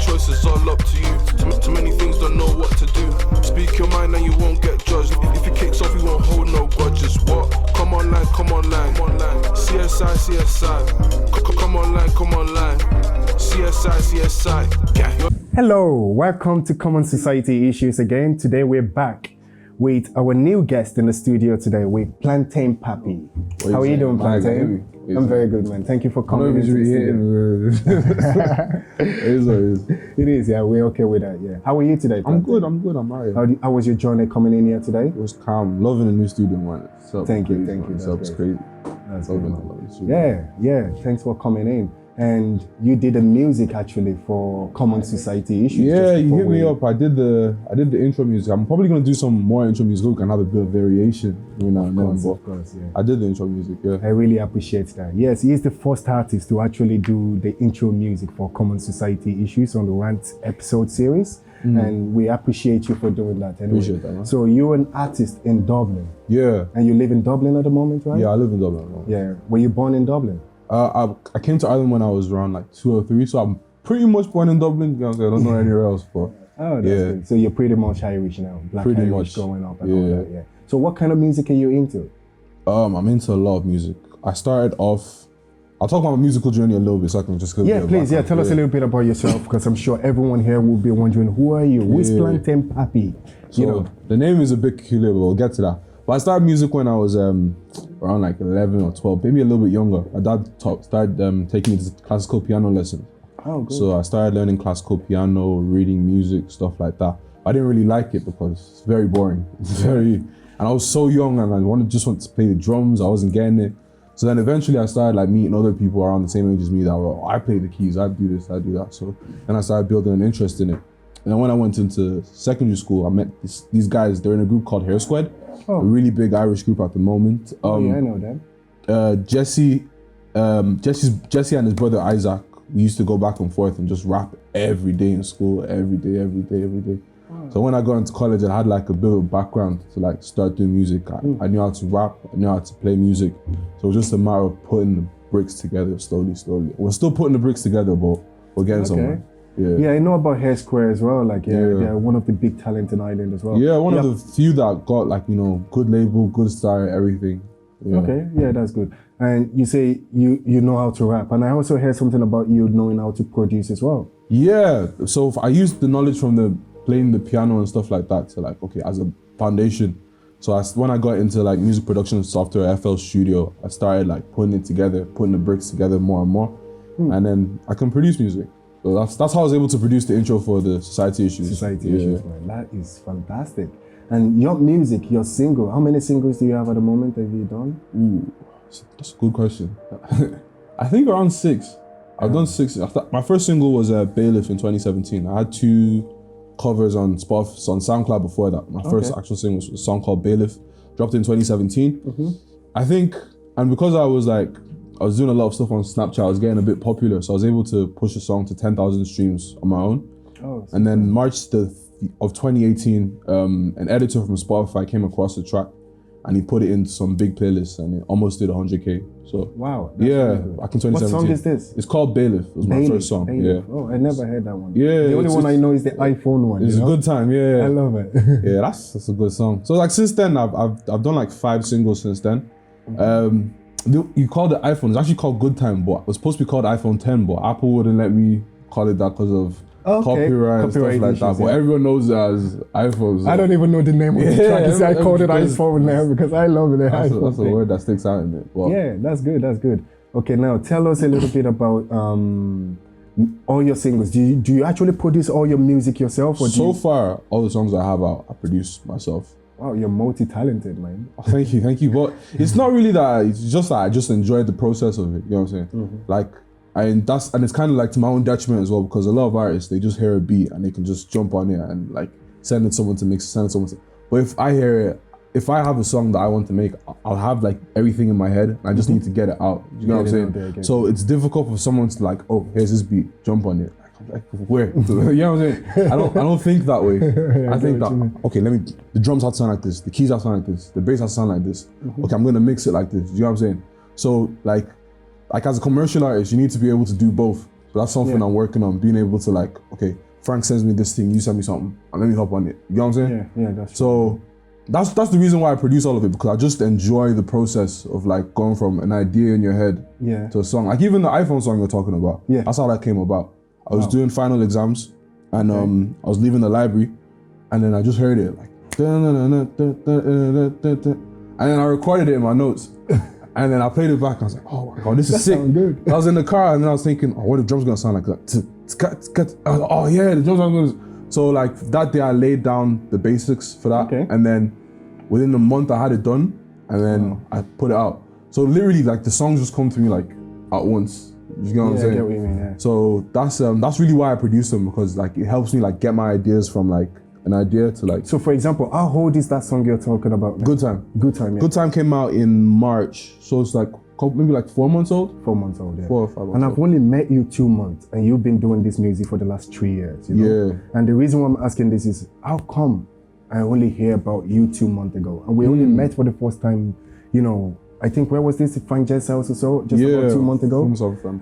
choice is all up to you. Too many things, don't know what to do. Speak your mind and you won't get judged. If it kicks off, you won't hold no grudges. What? Come online, come online. CSI, CSI. Come online. CSI, CSI. Yeah. Hello, welcome to Common Society Issues again. Today we're back with our new guest in the studio today with Plantain Papi. How are you doing, Plantain? I'm very good, man. Thank you for coming. It is, yeah. We're okay with that, yeah. How are you today, Plantain? I'm good. I'm alright. How was your journey coming in here today? It was calm. Loving the new studio, man. Thank you. It's crazy. That's good. Yeah. Thanks for coming in. And you did the music actually for Common Society Issues. Yeah, you hit me up. I did the intro music. I'm probably gonna do some more intro music. We can have a bit of variation every now and then. Of course, yeah. I did the intro music. Yeah. I really appreciate that. Yes, he is the first artist to actually do the intro music for Common Society Issues on the RANT episode series. And we appreciate you for doing that. Anyway. Appreciate that, man. So you're an artist in Dublin. Yeah. And you live in Dublin at the moment, right? Yeah, I live in Dublin. Yeah. Were you born in Dublin? I came to Ireland when I was around like 2 or 3, so I'm pretty much born in Dublin. You know what I'm saying? I don't know anywhere else, but that's good. So you're pretty much Irish now, Black pretty Irish much growing up and all that. Yeah. So what kind of music are you into? I'm into a lot of music. I started off. I'll talk about my musical journey a little bit, so I can just go. Yeah, please. Yeah, tell us a little bit about yourself, because I'm sure everyone here will be wondering, who are you? Who is Plantain Papi? So the name is a bit peculiar, but we'll get to that. But I started music when I was around like 11 or 12, maybe a little bit younger. My dad started taking me to classical piano lessons. Oh, good. So I started learning classical piano, reading music, stuff like that. I didn't really like it because it's very boring. And I was so young and I just wanted to play the drums. I wasn't getting it. So then eventually I started like meeting other people around the same age as me that were, I play the keys, I do this, I do that. So then I started building an interest in it. And then when I went into secondary school, I met these guys. They're in a group called Hair Squad. A really big Irish group at the moment. Yeah, I know them. Jesse and his brother Isaac, we used to go back and forth and just rap every day in school, every day. So when I got into college, I had like a bit of a background to like start doing music. I knew how to rap, I knew how to play music. So it was just a matter of putting the bricks together slowly. We're still putting the bricks together, but we're getting somewhere. Yeah, I know about Hair Square as well. Like, they're one of the big talent in Ireland as well. Yeah, one of the few that got like, good label, good style, everything. Yeah. Okay, yeah, that's good. And you say you know how to rap, and I also heard something about you knowing how to produce as well. Yeah, so I used the knowledge from playing the piano and stuff like that to like, okay, as a foundation. So when I got into like music production software, FL Studio, I started like putting it together, putting the bricks together more and more. And then I can produce music. So that's how I was able to produce the intro for the Society Issues. Issues, man. That is fantastic. And your music, your single, how many singles do you have at the moment? Have you done? Ooh, that's a good question. I think around 6. I've done 6. My first single was Bailiff in 2017. I had 2 covers on SoundCloud before that. My first actual single was a song called Bailiff, dropped in 2017. I think, and because I was doing a lot of stuff on Snapchat, I was getting a bit popular, so I was able to push a song to 10,000 streams on my own. And then March of 2018, an editor from Spotify came across the track and he put it into some big playlists and it almost did 100K. So wow. Yeah, back in 2017. What song is this? It's called Bailiff. It was my first song. Bailiff. Oh, I never heard that one. Yeah. The only one I know is the iPhone one. It's a good time, yeah. I love it. Yeah, that's a good song. So like since then, I've done like 5 singles since then. You call it iPhone, it's actually called Good Time, but it was supposed to be called iPhone 10, but Apple wouldn't let me call it that because of copyright and stuff like issues, that. But everyone knows it as iPhone. So. I don't even know the name of the track. You say I called it iPhone now because I love it. That's a word that sticks out in it. But yeah, that's good. Okay, now tell us a little bit about all your singles. Do you actually produce all your music yourself? Or so far, all the songs I have out, I produce myself. Wow, you're multi-talented, man. Oh, thank you. But it's not really that. It's just that I just enjoy the process of it. You know what I'm saying? Like, and it's kind of like to my own detriment as well, because a lot of artists, they just hear a beat and they can just jump on it and like send it to someone to mix, send it to someone to. But if I hear it, if I have a song that I want to make, I'll have like everything in my head. And I just need to get it out. You know what I'm saying? So it's difficult for someone to like, oh, here's this beat, jump on it. Like, where? You know what I'm saying? I don't think that way. I think that, okay, the drums have to sound like this, the keys have to sound like this, the bass has to sound like this. Okay, I'm gonna mix it like this. You know what I'm saying? So like as a commercial artist, you need to be able to do both. But that's something I'm working on, being able to like, okay, Frank sends me this thing, you send me something, and let me hop on it. You know what I'm saying? Yeah, that's so that's the reason why I produce all of it, because I just enjoy the process of like going from an idea in your head to a song. Like even the iPhone song you're talking about, that's how that came about. I was doing final exams, and I was leaving the library, and then I just heard it like, and then I recorded it in my notes. And then I played it back. I was like, "Oh my god, this is sick!" Good. I was in the car, and then I was thinking, "Oh, what are the drums gonna sound like?" I was like, "Oh yeah, the drums are gonna." So like that day, I laid down the basics for that, and then within a month, I had it done, and then I put it out. So literally, like the songs just come to me like at once. You know what I'm saying? I get what you mean. Yeah. So that's really why I produce them, because like it helps me like get my ideas from like an idea to like. So for example, how old is that song you're talking about now? Good Time. Good Time, yeah. Good Time came out in March, so it's like maybe like 4 months old. 4 months old, yeah. 4 or 5 months And old. I've only met you 2 months, and you've been doing this music for the last 3 years, you know? Yeah. And the reason why I'm asking this is, how come I only hear about you 2 months ago? And we only met for the first time, you know, I think, where was this? Frank Jess house or so? Just about 2 months ago?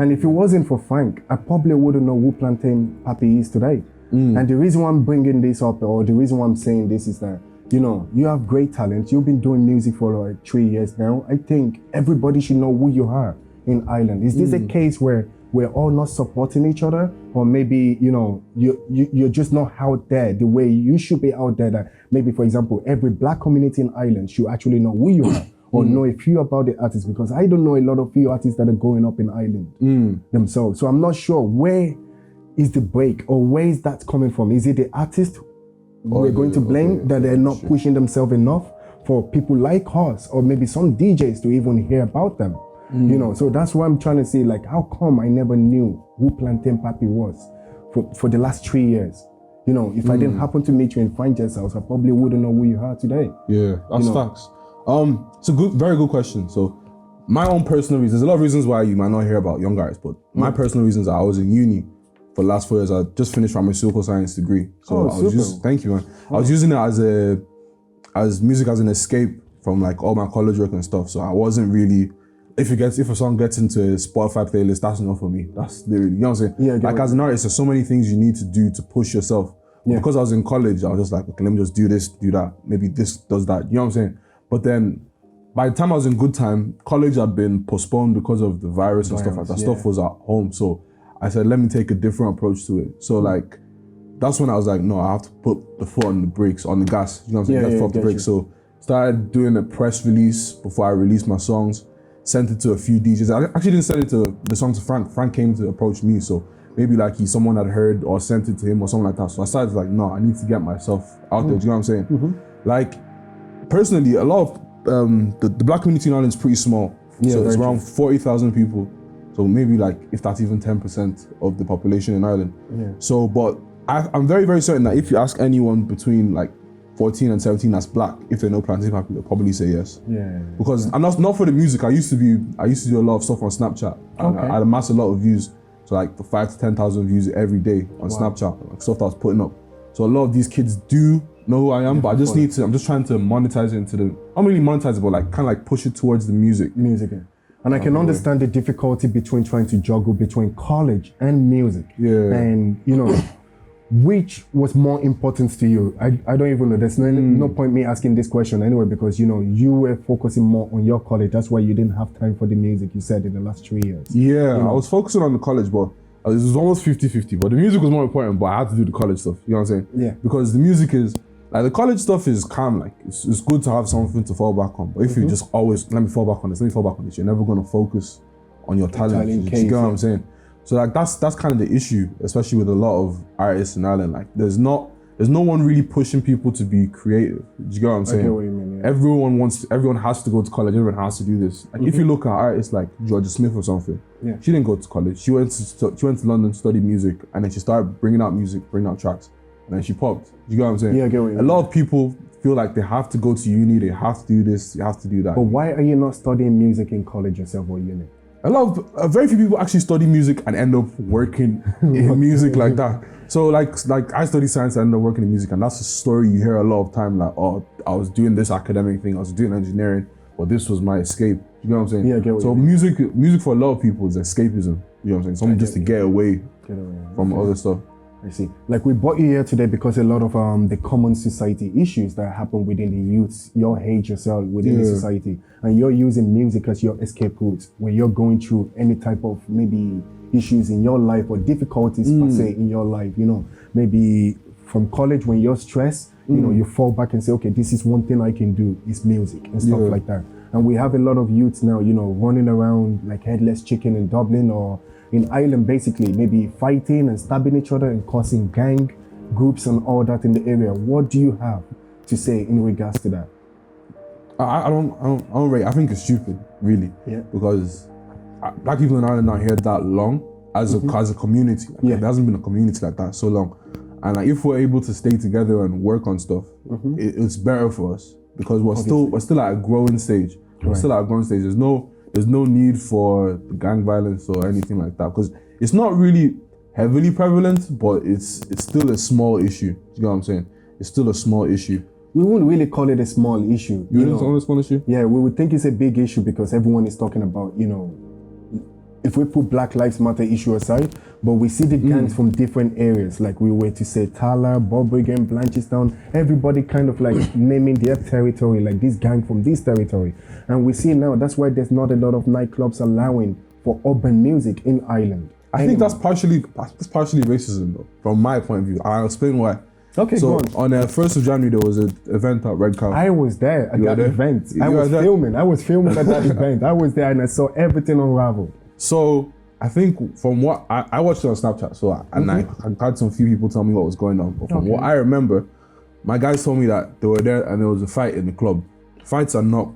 And if it wasn't for Frank, I probably wouldn't know who Plantain Papi is today. And the reason why I'm bringing this up, or the reason why I'm saying this, is that, you know, you have great talent. You've been doing music for like 3 years now. I think everybody should know who you are in Ireland. Is this a case where we're all not supporting each other? Or maybe, you know, you're just not out there the way you should be out there, that maybe, for example, every black community in Ireland should actually know who you are, or know a few about the artists, because I don't know a lot of few artists that are going up in Ireland themselves. So I'm not sure where is the break, or where is that coming from? Is it the artist we're going to blame that they're not pushing themselves enough for people like us, or maybe some DJs to even hear about them? You know, so that's why I'm trying to say, like, how come I never knew who Plantain Papi was for the last 3 years? You know, if I didn't happen to meet you in Frank Jess house, I probably wouldn't know who you are today. Yeah, that's facts. It's a very good question. So my own personal reasons, there's a lot of reasons why you might not hear about young artists, but my personal reasons are, I was in uni for the last 4 years. I just finished my pharmaceutical science degree. So I was thank you, man. I was using it as music as an escape from like all my college work and stuff. So I wasn't really, if a song gets into a Spotify playlist, that's enough for me. That's literally, you know what I'm saying? Yeah, like as an artist, there's so many things you need to do to push yourself. Yeah. Because I was in college, I was just like, okay, let me just do this, do that. Maybe this does that. You know what I'm saying? But then by the time I was in Good Time, college had been postponed because of the virus and stuff like that. Stuff was at home. So I said, let me take a different approach to it. So like, that's when I was like, no, I have to put the foot on the brakes, on the gas. You know what I'm saying? Get off the brakes. So started doing a press release before I released my songs. Sent it to a few DJs. I actually didn't send it to the song to Frank. Frank came to approach me. So maybe like someone had heard or sent it to him or something like that. So I started like, no, I need to get myself out there. Do you know what I'm saying? Like, personally, a lot of the black community in Ireland is pretty small. So it's around 40,000 people. So maybe like, if that's even 10% of the population in Ireland. So, but I'm very, very certain that if you ask anyone between like 14 and 17 that's black, if they know Plantain Papi, they'll probably say yes. Because and that's not for the music. I used to do a lot of stuff on Snapchat. I had amassed a lot of views. So like the 5,000 to 10,000 views every day on Snapchat, like stuff that I was putting up. So a lot of these kids do know who I am, but I'm just trying to monetize it into not really monetize it, but like kind of like push it towards the music. And I can understand the difficulty between trying to juggle between college and music. And you know, which was more important to you? I don't even know. There's no point me asking this question anyway, because you know, you were focusing more on your college. That's why you didn't have time for the music, you said, in the last 3 years. Yeah, you know? I was focusing on the college, but it was almost 50-50. But the music was more important, but I had to do the college stuff. You know what I'm saying? Yeah. Because the music is, like the college stuff is calm, like it's good to have something to fall back on. But if you just always, let me fall back on this, you're never gonna focus on your talent. You get what I'm saying? So like that's kind of the issue, especially with a lot of artists in Ireland. Like there's no one really pushing people to be creative. Do you get what I'm saying? I get what you mean, yeah. Everyone has to go to college, everyone has to do this. Like if you look at artists like Georgia Smith or something, she didn't go to college. She went to London, studied music, and then she started bringing out music, bringing out tracks, and then she popped. Do you get what I'm saying? Yeah, I get what you mean. A lot of people feel like they have to go to uni, they have to do this, you have to do that. But why are you not studying music in college yourself or uni? Very few people actually study music and end up working in music like that. So like I study science and ended up working in music, and that's a story you hear a lot of time. Like, oh, I was doing this academic thing, I was doing engineering, but this was my escape. You know what I'm saying? Yeah, I get what so you mean. music for a lot of people is escapism. You know what I'm saying? Something just to get away from other stuff. I see. Like we brought you here today because a lot of the common society issues that happen within the youth, your age yourself within the society, and you're using music as your escape route when you're going through any type of maybe issues in your life or difficulties per se in your life, you know, maybe from college when you're stressed, you know, you fall back and say, okay, this is one thing I can do, is music and stuff like that. And we have a lot of youths now, you know, running around like headless chicken in Dublin or in Ireland, basically, maybe fighting and stabbing each other and causing gang groups and all that in the area. What do you have to say in regards to that? I don't rate. I think it's stupid, really. Yeah. Because black people in Ireland are not here that long as a community. Like, there hasn't been a community like that so long. And like, if we're able to stay together and work on stuff, it's better for us because we're still at a growing stage. We're still at a growing stage. There's no need for gang violence or anything like that because it's not really heavily prevalent, but it's still a small issue. You know what I'm saying? It's still a small issue. We wouldn't really call it a small issue. You know, it's a small issue? Yeah, we would think it's a big issue because everyone is talking about, you know, if we put Black Lives Matter issue aside, but we see the gangs from different areas, like we were to say Tala, Balbriggan, Blanchardstown, everybody kind of like naming their territory, like this gang from this territory. And we see now, that's why there's not a lot of nightclubs allowing for urban music in Ireland. I think that's partially racism though, from my point of view. I'll explain why. Okay, so go on. 1st of January, there was an event at Red Cow. I was there at that event. I was filming at that event. I was there and I saw everything unravel. So I think from what I watched it on Snapchat, so I had some few people tell me what was going on. But from what I remember, my guys told me that they were there and there was a fight in the club. Fights are not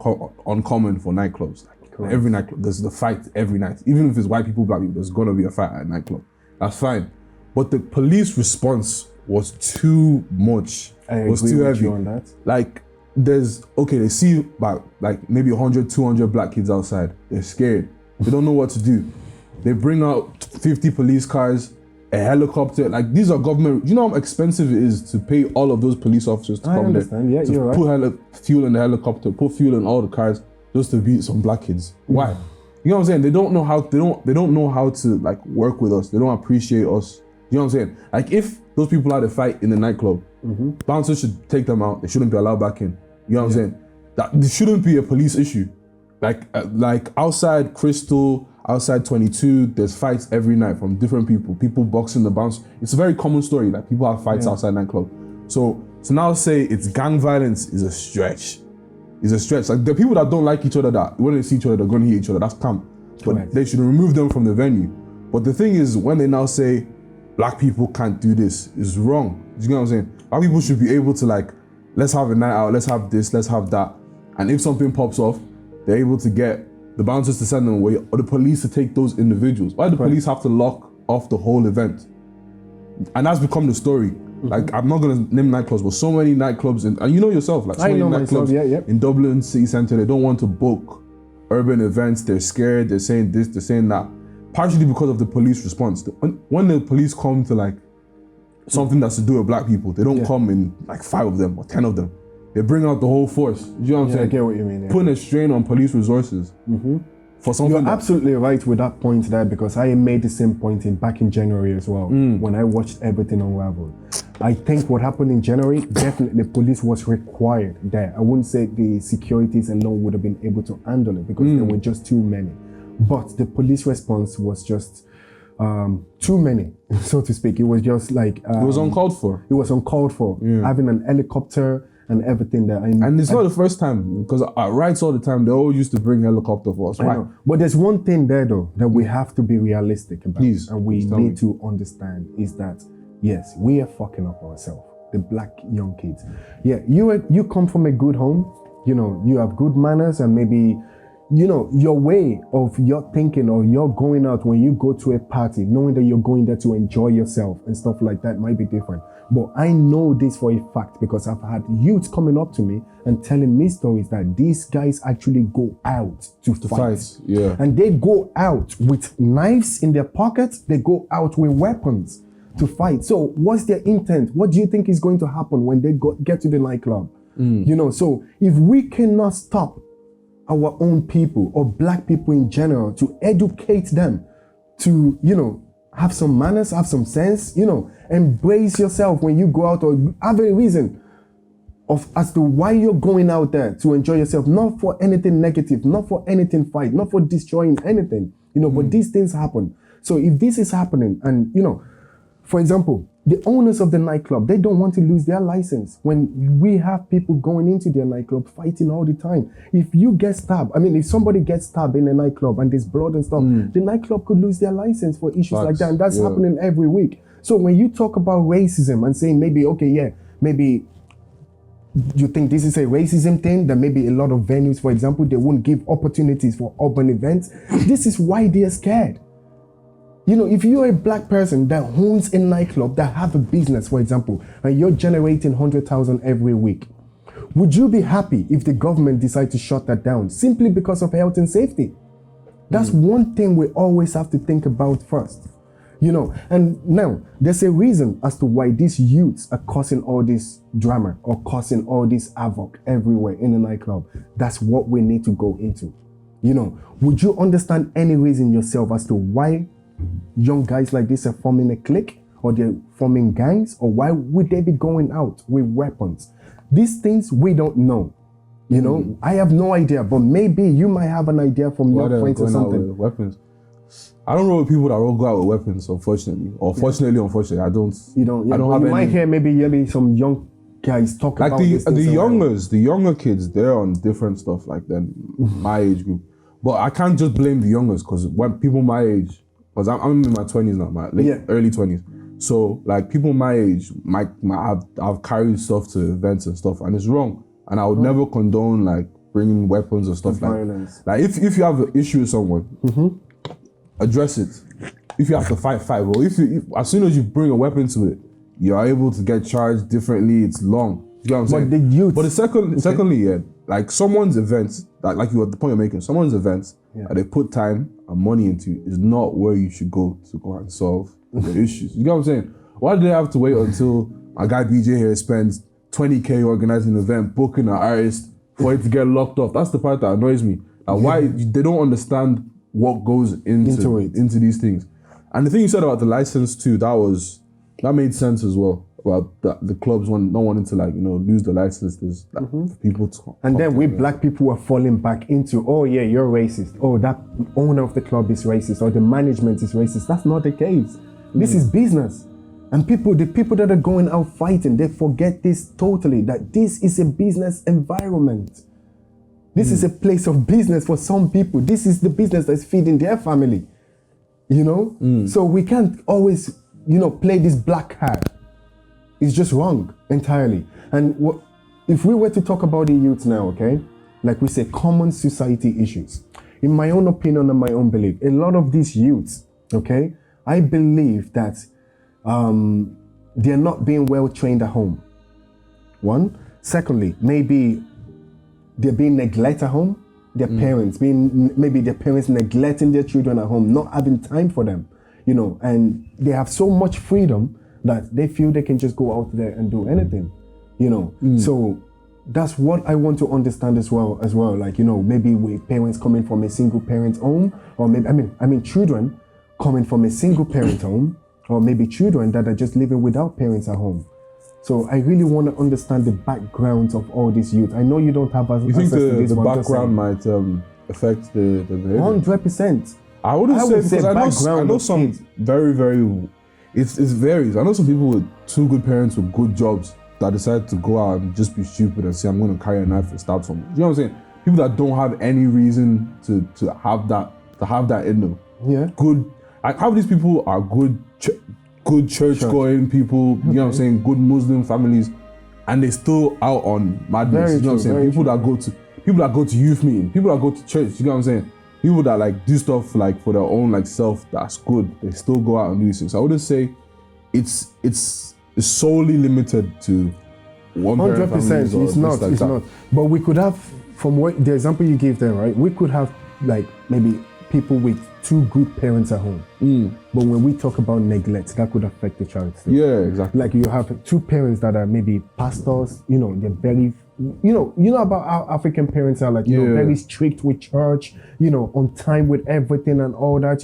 uncommon for nightclubs. Like every nightclub, there's the fight every night. Even if it's white people, black people, there's gonna be a fight at a nightclub. That's fine. But the police response was too much. It was too heavy. On that. Like they see about like maybe 100, 200 black kids outside. They're scared. They don't know what to do. They bring out 50 police cars, a helicopter. Like these are government. You know how expensive it is to pay all of those police officers to come there. Yeah, to you're right. Put fuel in the helicopter, put fuel in all the cars just to beat some black kids. Why? You know what I'm saying? They don't know how. They don't know how to like work with us. They don't appreciate us. You know what I'm saying? Like if those people had a fight in the nightclub, bouncers should take them out. They shouldn't be allowed back in. You know what I'm saying? That this shouldn't be a police issue. Like outside Crystal, outside 22, there's fights every night from different people boxing the bounce. It's a very common story. Like people have fights outside nightclub. So to now say it's gang violence is a stretch. Like the people that don't like each other, that when they see each other, they're gonna hit each other. That's camp. But they should remove them from the venue. But the thing is, when they now say black people can't do this, is wrong. You know what I'm saying? Black people should be able to like, let's have a night out, let's have this, let's have that. And if something pops off, they're able to get the bouncers to send them away or the police to take those individuals. Why do the police have to lock off the whole event? And that's become the story. Like, I'm not gonna name nightclubs, but so many nightclubs, and you know yourself, like so many nightclubs in Dublin city centre, they don't want to book urban events, they're scared, they're saying this, they're saying that. Partially because of the police response. When the police come to like something that's to do with black people, they don't come in like 5 of them or 10 of them. They bring out the whole force. You know what I'm saying? I get what you mean. Putting a strain on police resources for something. You're absolutely right with that point there, because I made the same point back in January as well, when I watched everything unravel. I think what happened in January, definitely the police was required there. I wouldn't say the securities alone would have been able to handle it because there were just too many. But the police response was just too many, so to speak. It was just like... it was uncalled for. It was uncalled for. Having an helicopter and everything there. And it's not the first time, because at rights all the time, they all used to bring helicopter for us. Why? But there's one thing there though, that we have to be realistic about. Please, and we need to understand is that, yes, we are fucking up ourselves, the black young kids. Yeah, you come from a good home, you know, you have good manners, and maybe, you know, your way of your thinking or your going out when you go to a party, knowing that you're going there to enjoy yourself and stuff like that might be different. But I know this for a fact because I've had youths coming up to me and telling me stories that these guys actually go out to fight. Yeah. And they go out with knives in their pockets, they go out with weapons to fight. So what's their intent? What do you think is going to happen when they get to the nightclub? You know, so if we cannot stop our own people or black people in general to educate them to, you know, have some manners, have some sense, embrace yourself when you go out, or have a reason as to why you're going out there to enjoy yourself, not for anything negative, not for anything fight, not for destroying anything, but these things happen. So if this is happening and, for example, the owners of the nightclub, they don't want to lose their license when we have people going into their nightclub fighting all the time. If you get stabbed, if somebody gets stabbed in a nightclub and there's blood and stuff, the nightclub could lose their license for issues like that. And that's happening every week. So when you talk about racism and saying maybe you think this is a racism thing, that maybe a lot of venues, for example, they won't give opportunities for urban events. This is why they're scared. If you're a black person that owns a nightclub, that have a business, for example, and you're generating 100,000 every week, would you be happy if the government decide to shut that down simply because of health and safety? That's one thing we always have to think about first. And now there's a reason as to why these youths are causing all this drama or causing all this havoc everywhere in the nightclub. That's what we need to go into. Would you understand any reason yourself as to why young guys like this are forming a clique, or they're forming gangs, or why would they be going out with weapons? These things we don't know. I have no idea, but maybe you might have an idea from your friends or something. Weapons. I don't know people that will go out with weapons, unfortunately. Or fortunately, unfortunately, I don't. I don't have any. You might hear maybe some young guys talk about the younger kids. They're on different stuff like than my age group. But I can't just blame the youngers, because when people my age, because I'm in my 20s now, my early 20s. So like people my age, I've carried stuff to events and stuff, and it's wrong. And I would never condone like bringing weapons or stuff like violence. Like if you have an issue with someone, address it. If you have to fight. But if as soon as you bring a weapon to it, you're able to get charged differently. It's long. You know what I'm saying? But secondly, like someone's events, like you at the point you're making, someone's events that they put time and money into is not where you should go and solve the issues. You know what I'm saying? Why do they have to wait until my guy BJ here spends 20K organizing an event, booking an artist for it to get locked off? That's the part that annoys me. Like why they don't understand what goes into these things. And the thing you said about the license too, that made sense as well. About the clubs not wanting to lose the licenses, people to. And then we black people are falling back into, oh yeah, you're racist. Oh, that owner of the club is racist, or the management is racist. That's not the case. This is business. And the people that are going out fighting, they forget this totally, that this is a business environment. This is a place of business for some people. This is the business that's feeding their family. So we can't always, play this black card. It's just wrong entirely. And if we were to talk about the youth now, okay, like we say, common society issues. In my own opinion and my own belief, a lot of these youths, okay, I believe that they're not being well trained at home. One. Secondly, maybe they're being neglected at home. Their parents neglecting their children at home, not having time for them, and they have so much freedom that they feel they can just go out there and do anything, So that's what I want to understand as well. Like, maybe with parents coming from a single parent home, or maybe, children coming from a single parent home, or maybe children that are just living without parents at home. So I really want to understand the backgrounds of all these youth. I know you don't have access to this. You think the background might affect the behavior? 100%. I wouldn't say, because I know some very, very. It varies. I know some people with two good parents with good jobs that decide to go out and just be stupid and say, I'm going to carry a knife and stab someone. You know what I'm saying? People that don't have any reason to have that in them. Yeah. Good. Half of these people are good church-going people. You know what I'm saying? Good Muslim families, and they're still out on madness. You know what I'm saying? People that go to youth meeting, people that go to church. You know what I'm saying? People that do stuff for their own self, that's good. They still go out and do these things. So I wouldn't say it's solely limited to one parent families. 100%. It's not. But we could have, from the example you gave there, right? We could have maybe people with two good parents at home. But when we talk about neglect, that could affect the child still. Yeah, exactly. Like you have two parents that are maybe pastors. They're very. You know about how African parents are very strict with church, on time with everything and all that,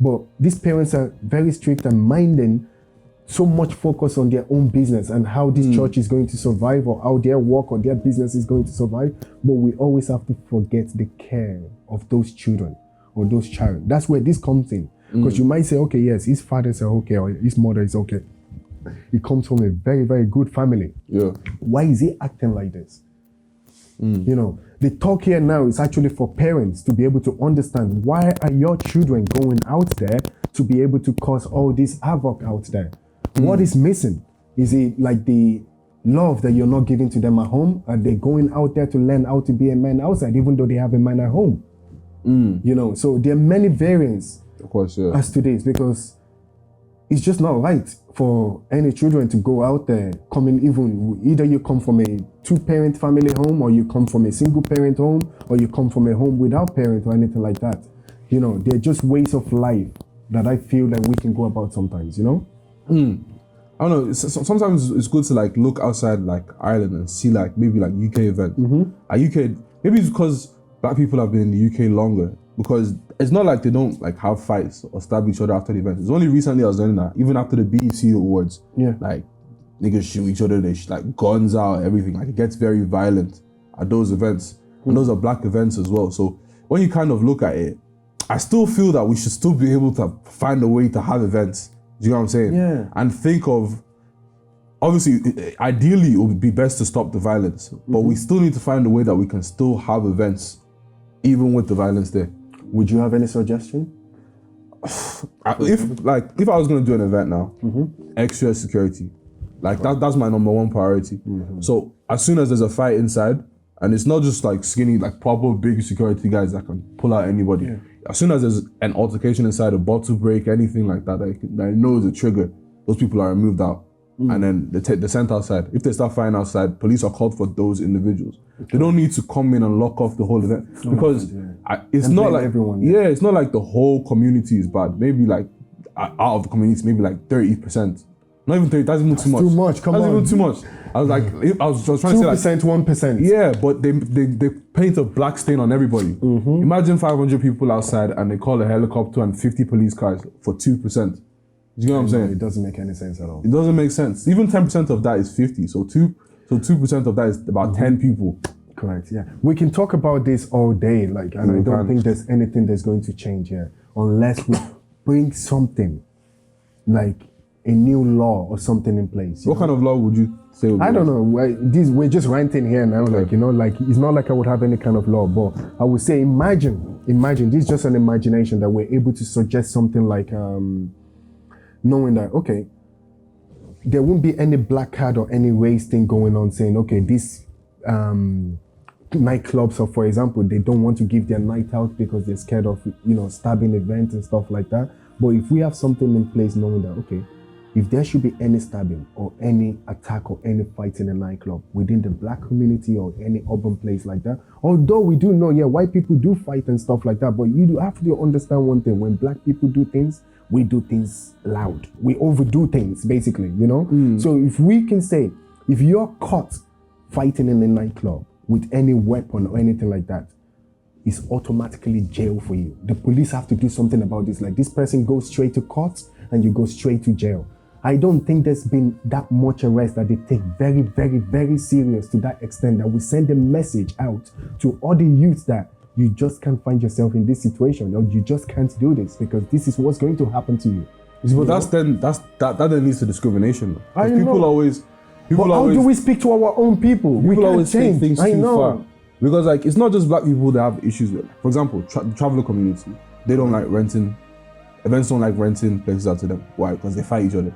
But these parents are very strict and minding so much focus on their own business and how this church is going to survive or how their work or their business is going to survive. But we always have to forget the care of those children or those child. That's where this comes in. Because you might say, okay, yes, his fathers are okay or his mother is okay. He comes from a very, very good family. Yeah. Why is he acting like this? You know, the talk here now is actually for parents to be able to understand, why are your children going out there to be able to cause all this havoc out there? What is missing? Is it like the love that you're not giving to them at home? Are they going out there to learn how to be a man outside, even though they have a man at home? You know, so there are many variants, of course, yeah, as to this, because it's just not right for any children to go out there coming, even either you come from a 2-parent family home, or you come from a single parent home, or you come from a home without parents or anything like that. You know, they're just ways of life that I feel that we can go about sometimes, you know? I don't know, sometimes it's good to like look outside like Ireland and see like maybe like UK events. Like UK, maybe it's because black people have been in the UK longer, because it's not like they don't like have fights or stab each other after the event. It's only recently I was learning that even after the BEC awards, like niggas shoot each other, they like guns out, everything. Like it gets very violent at those events. And those are black events as well. So when you kind of look at it, I still feel that we should still be able to find a way to have events. Do you know what I'm saying? Yeah. And think of, obviously, ideally, it would be best to stop the violence, but we still need to find a way that we can still have events, even with the violence there. Would you have any suggestion? If I was going to do an event now, extra security, like that's my number one priority. So as soon as there's a fight inside, and it's not just like skinny, like proper big security guys that can pull out anybody. As soon as there's an altercation inside, a bottle break, anything like that, that knows a trigger, those people are removed out. And then they're sent outside. If they start fighting outside, police are called for those individuals. They don't need to come in and lock off the whole event, because it's And not blame like everyone, it's not like the whole community is bad. Maybe like out of the community, maybe like 30%. Not even 30. That's even too much. Too much. Come that's on. even too much. I was like, I was trying to say like 1%. yeah, but they paint a black stain on everybody. Imagine 500 people outside and they call a helicopter and 50 police cars for 2%. Do you know what I'm saying? It doesn't make any sense at all. It doesn't make sense. Even 10% of that is 50. So 2% of that is about 10 people. Correct, yeah. We can talk about this all day, like, and I don't think there's anything that's going to change here unless we bring something like a new law or something in place. What kind of law would you say? I don't know. We're just ranting here now, like, you know, like it's not like I would have any kind of law, but I would say imagine, this is just an imagination that we're able to suggest something like, knowing that, okay, there won't be any black card or any race thing going on saying, okay, these nightclubs, or for example, they don't want to give their night out because they're scared of, you know, stabbing events and stuff like that. But if we have something in place knowing that, okay, if there should be any stabbing or any attack or any fight in a nightclub within the black community or any urban place like that, although we do know, white people do fight and stuff like that, but you do have to understand one thing: when black people do things, we do things loud. We overdo things, basically, you know? So if we can say, if you're caught fighting in a nightclub with any weapon or anything like that, it's automatically jail for you. The police have to do something about this. Like, this person goes straight to court and you go straight to jail. I don't think there's been that much arrest that they take very, very, very serious to that extent that we send a message out to all the youths that you just can't find yourself in this situation, or you just can't do this because this is what's going to happen to you. But that then leads to discrimination. I people know. always. But how do we speak to our own people? We People can't always take change. things I too know. far. Because like it's not just black people that have issues with. For example, the traveler community, they don't like renting. Events don't like renting places out to them. Why? Because they fight each other.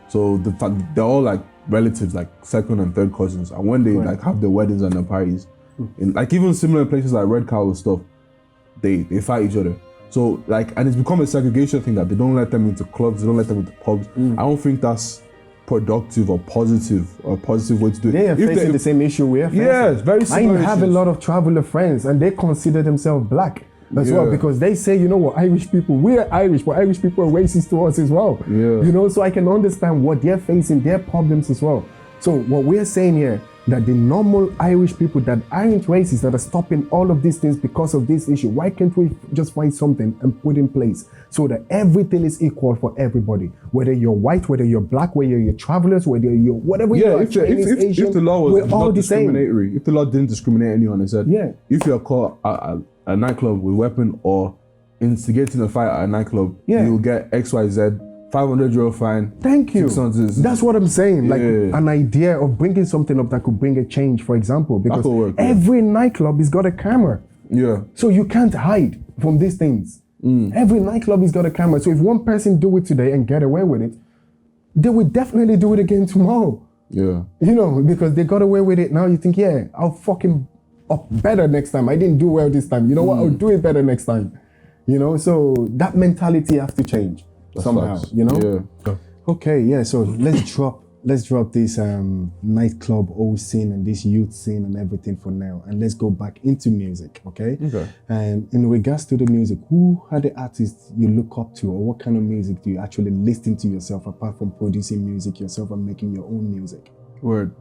So they're all like relatives, like second and third cousins. And when they like have their weddings and their parties, in like even similar places like Red Cow and stuff, they fight each other. So like, and it's become a segregation thing that they don't let them into clubs, they don't let them into pubs. I don't think that's productive or positive way to do it. They are facing the same issue we are facing. Yeah, it's very similar. I have a lot of traveler friends and they consider themselves black as well, because they say, you know what, Irish people, we're Irish, but Irish people are racist to us as well. You know, so I can understand what they're facing, their problems as well. So what we're saying here, that the normal Irish people that aren't racist, that are stopping all of these things because of this issue, why can't we just find something and put in place so that everything is equal for everybody? Whether you're white, whether you're black, whether you're travelers, whether you're whatever you are, Chinese, Asian, if the law was we're all not the same. discriminatory, if the law didn't discriminate anyone and said, if you're caught at a nightclub with a weapon or instigating a fight at a nightclub, you'll get XYZ, 500 euro fine. Thank you. That's what I'm saying. Like an idea of bringing something up that could bring a change, for example, because every nightclub has got a camera. Yeah. So you can't hide from these things. Every nightclub has got a camera. So if one person do it today and get away with it, they will definitely do it again tomorrow. Yeah. You know, because they got away with it. Now you think, yeah, I'll fucking up better next time. I didn't do well this time. You know what? I'll do it better next time. You know, so that mentality has to change. That's somehow, facts. You know? Yeah. Okay, yeah, so let's drop this nightclub old scene and this youth scene and everything for now, and let's go back into music, okay? And in regards to the music, who are the artists you look up to, or what kind of music do you actually listen to yourself apart from producing music yourself and making your own music? Word.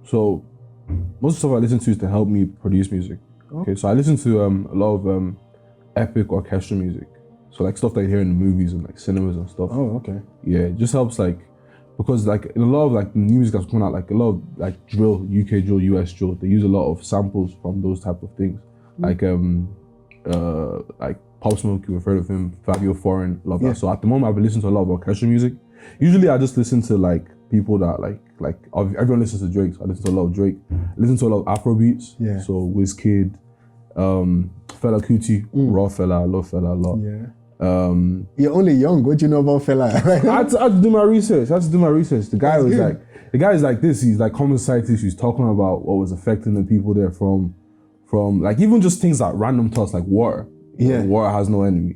So most of the stuff I listen to is to help me produce music. Okay, so I listen to a lot of epic orchestral music. So like stuff that you hear in the movies and like cinemas and stuff. Oh, okay. Yeah, it just helps like, because like in a lot of like new music that's coming out, like a lot of like drill, UK drill, US drill, they use a lot of samples from those type of things. Like Pop Smoke, you've heard of him, Fabio Foreign, love that. So at the moment I've been listening to a lot of orchestral music. Usually I just listen to like people that like everyone listens to Drake, so I listen to a lot of Drake. I listen to a lot of Afro beats. Yeah. So Wizkid, Fela Kuti, raw Fela, I love Fela a lot. Yeah. You're only young. What do you know about Fela? I had to do my research. The guy is like this. He's like common society issues, talking about what was affecting the people there from like even just things like random thoughts like water. Yeah, water has no enemy.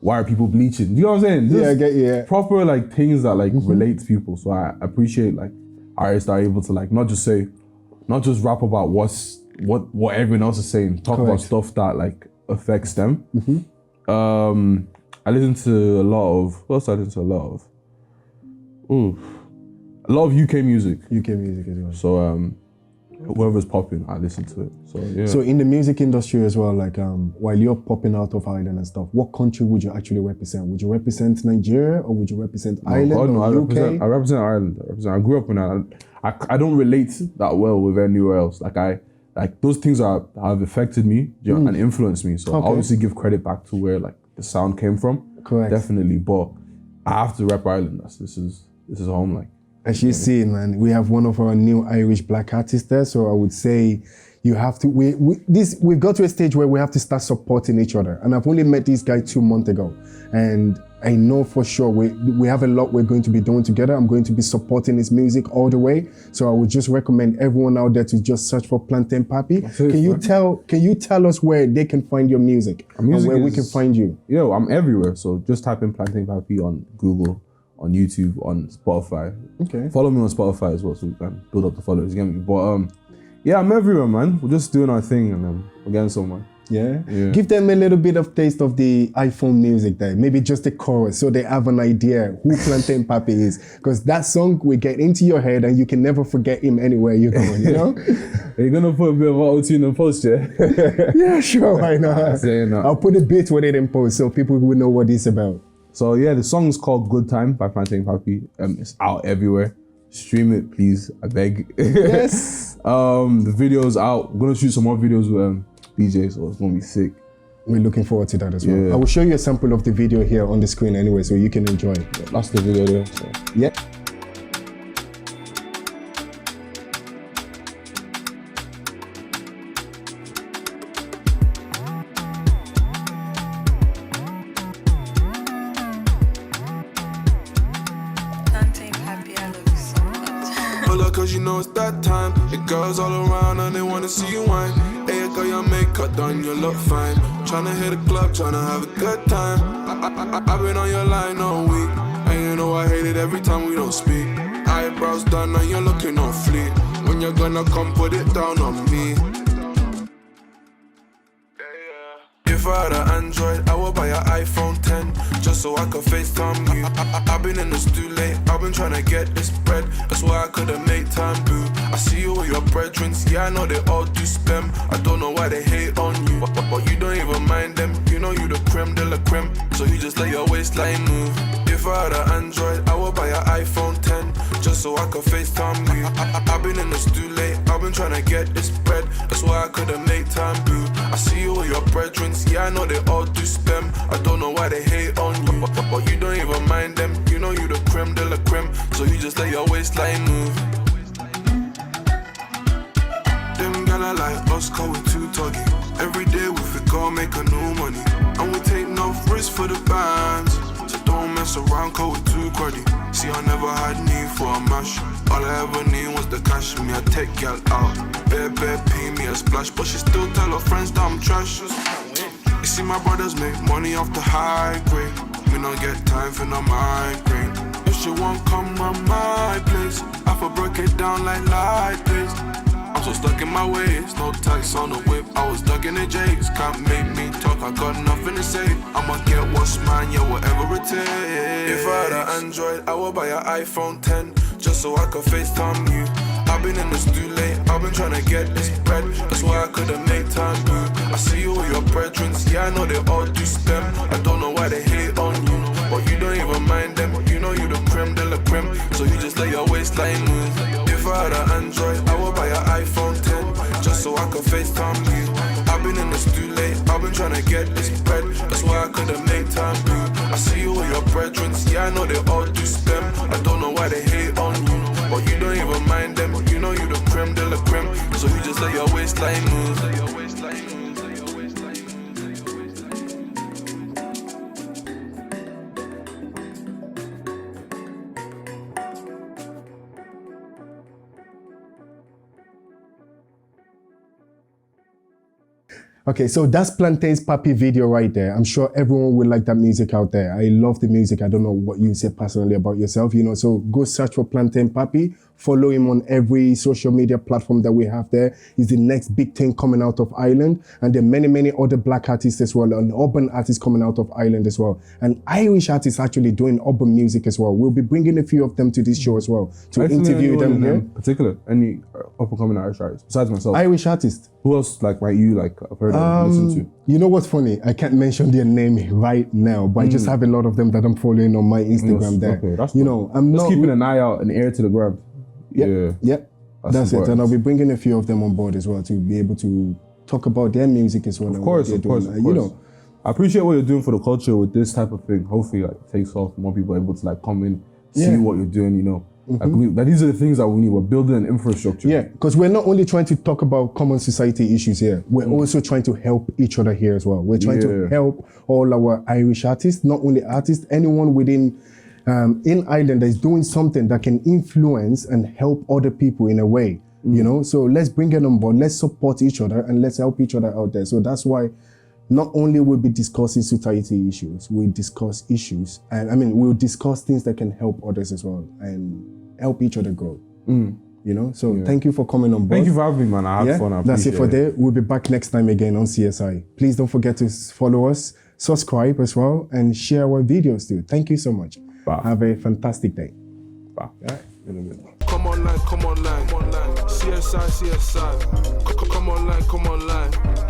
Why are people bleaching? You know what I'm saying? Just I get you. Proper like things that like relate to people. So I appreciate like artists that are able to like not just rap about what everyone else is saying. Talk about stuff that like affects them. I listen to a lot of, what else I listen to a lot of? A lot of UK music. UK music as well. So whoever's popping, I listen to it. So yeah. So in the music industry as well, like while you're popping out of Ireland and stuff, what country would you actually represent? Would you represent Nigeria or would you represent Ireland or UK? I represent Ireland. I grew up in Ireland. I don't relate that well with anywhere else. Like those things have affected me and influenced me. So I obviously give credit back to where like the sound came from. Correct. Definitely. But I have to rep Ireland. This is home. Like, as you see, man, we have one of our new Irish black artists there. So I would say you have to, we've got to a stage where we have to start supporting each other. And I've only met this guy 2 months ago. And I know for sure we have a lot we're going to be doing together. I'm going to be supporting his music all the way. So I would just recommend everyone out there to just search for Plantain Papi. Can you tell us where they can find your music and where we can find you? Yo, I'm everywhere. So just type in Plantain Papi on Google, on YouTube, on Spotify. Okay. Follow me on Spotify as well so we can build up the followers. You get me? But yeah, I'm everywhere, man. We're just doing our thing and we're getting somewhere. Yeah? Give them a little bit of taste of the iPhone music there. Maybe just the chorus so they have an idea who Plantain Papi is. Because that song will get into your head and you can never forget him anywhere you go, you know? Are you gonna put a bit of auto-tune in post, yeah? Yeah, sure, why not? I'll put a bit with it in post so people will know what it's about. So yeah, the song is called Good Time by Plantain Papi. It's out everywhere. Stream it, please, I beg. Yes. The video's out. We're gonna shoot some more videos with BJ, so it's gonna be sick. We're looking forward to that as well. I will show you a sample of the video here on the screen anyway, so you can enjoy it. Yeah, that's the video there. So. Yeah. Cause you know it's that time. The girls all around and they wanna see you whine. Hey, I got your makeup done, you look fine. Tryna hit a club, tryna have a good time. I've been on your line all week. And you know I hate it every time we don't speak. Eyebrows done, now you're looking on fleek. When you're gonna come put it down on me. If I had an Android, I would buy an iPhone 10 just so I could FaceTime you. I've been in the stew late, I've been trying to get this bread. That's why I couldn't make time, boo. I see you with your brethren, yeah, I know they all do spam. I don't know why they hate on you, but you don't even mind them. You know you the creme de la creme, so you just let your waistline move. If I had an Android, I would buy an iPhone 10, just so I could FaceTime you. I've been in the stew late, I've been trying to get this bread, that's why I couldn't make time, boo. I see you with your brethren, yeah, I know they all do spam. I don't know why they hate on you, but you don't even mind them. You know you the creme de la creme, so you just let your waistline move. Them gala like us, cause we too tuggy. Every day we figure make a new money, and we take no risk for the bands. So don't mess around, cause we too cruddy. See, I never had need for a mash. All I ever need was the cash. Me, I take y'all out. Bare pay me a splash, but she still tell her friends that I'm trash. You see, my brothers make money off the high grade. We don't get time for no migraine. If she won't come on my place, I for break it down like light days. I'm so stuck in my ways, no tax on the whip. I was stuck in the J's, can't make me talk, I got nothing to say. I'ma get what's mine, yeah, whatever it takes. If I had an Android, I would buy an iPhone 10, just so I could FaceTime you. I've been in the stew late, I've been trying to get this bread, that's why I couldn't make time, boo. I see you with your brethren, yeah, I know they all do spam. I don't know why they hate on you, but you don't even mind them. You know you the creme de la creme, so you just let your waistline move. If I had an Android, I would buy an iPhone 10, just so I could FaceTime you. I've been in the stew late, I've been trying to get this bread, that's why I couldn't make time, boo. I see you with your brethren, yeah, I know they all do spam. I don't know why they hate on you, but you don't even mind them. You know you the creme de la creme, so you just let your waistline move. Okay, so that's Plantain's Papi video right there. I'm sure everyone will like that music out there. I love the music. I don't know what you say personally about yourself, you know, so go search for Plantain Papi. Follow him on every social media platform that we have there. He's the next big thing coming out of Ireland. And there are many, many other black artists as well, and urban artists coming out of Ireland as well. And Irish artists actually doing urban music as well. We'll be bringing a few of them to this show as well to interview them here. In particular, any up-and-coming Irish artists, besides myself? Irish artists. Who else, like you, like I've heard of, listen to? You know what's funny? I can't mention their name right now, but I just have a lot of them that I'm following on my Instagram there. Okay, that's you cool. know, I'm just not keeping an eye out and ear to the ground. Yep. That's it. And I'll be bringing a few of them on board as well to be able to talk about their music as well. Of course. You know, I appreciate what you're doing for the culture with this type of thing. Hopefully, like, it takes off. More people are able to like come in, see what you're doing. You know, like these are the things that we need. We're building an infrastructure. Yeah, because we're not only trying to talk about common society issues here. We're also trying to help each other here as well. We're trying to help all our Irish artists, not only artists, anyone within. In Ireland that is doing something that can influence and help other people in a way, you know? So let's bring it on board, let's support each other and let's help each other out there. So that's why not only we'll be discussing society issues, we'll discuss issues, and I mean, we'll discuss things that can help others as well and help each other grow, you know? So thank you for coming on board. Thank you for having me, man. I had fun. That's it for today. We'll be back next time again on CSI. Please don't forget to follow us, subscribe as well, and share our videos too. Thank you so much. Bye. Have a fantastic day. Bye. Come online, CSI. Come online,